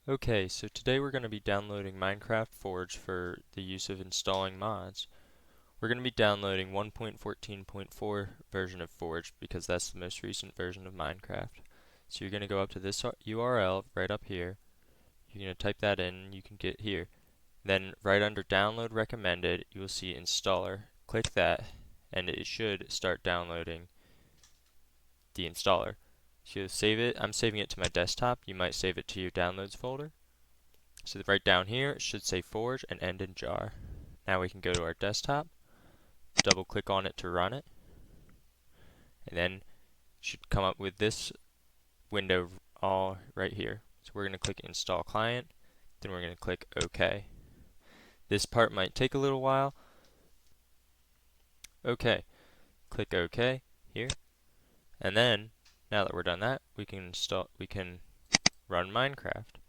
Okay, so today we're going to be downloading Minecraft Forge for the use of installing mods. We're going to be downloading 1.14.4 version of Forge because that's the most recent version of Minecraft. So you're going to go up to this URL right up here. You're going to type that in and you can get here. Then right under Download Recommended, you will see Installer. Click that and it should start downloading the installer. So you'll save it. I'm saving it to my desktop. You might save it to your downloads folder. So right down here, it should say Forge and end in jar. Now we can go to our desktop, double click on it to run it, and then it should come up with this window all right here. So we're going to click Install Client, then we're going to click OK. This part might take a little while. OK. Click OK here, and then now that we're done that, we can run Minecraft.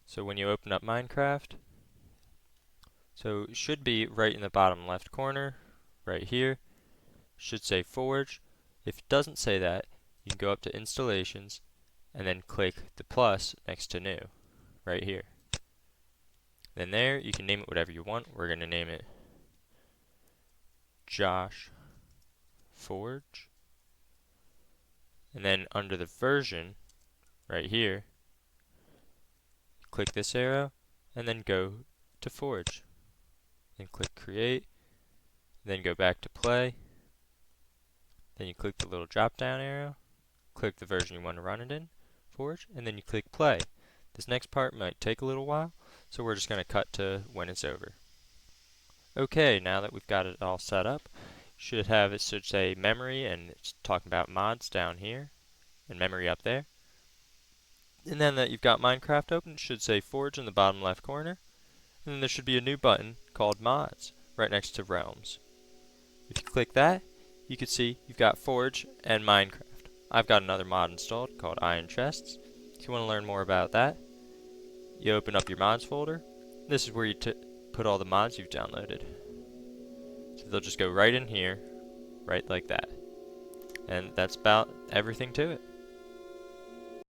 So when you open up Minecraft, so it should be right in the bottom left corner, right here, should say Forge. If it doesn't say that, you can go up to Installations and then click the plus next to New, right here. Then there, you can name it whatever you want. We're going to name it Josh Forge. And then under the version, right here, click this arrow and then go to Forge. Then click Create, then go back to Play. Then you click the little drop down arrow, click the version you want to run it in, Forge, and then you click Play. This next part might take a little while, so we're just going to cut to when it's over. Okay, now that we've got it all set up, it should say memory, and it's talking about mods down here, and memory up there. And then that you've got Minecraft open, it should say Forge in the bottom left corner, and then there should be a new button called Mods right next to Realms. If you click that, you can see you've got Forge and Minecraft. I've got another mod installed called Iron Chests. If you want to learn more about that, you open up your mods folder. This is where you put all the mods you've downloaded. So they'll just go right in here, right like that. And that's about everything to it.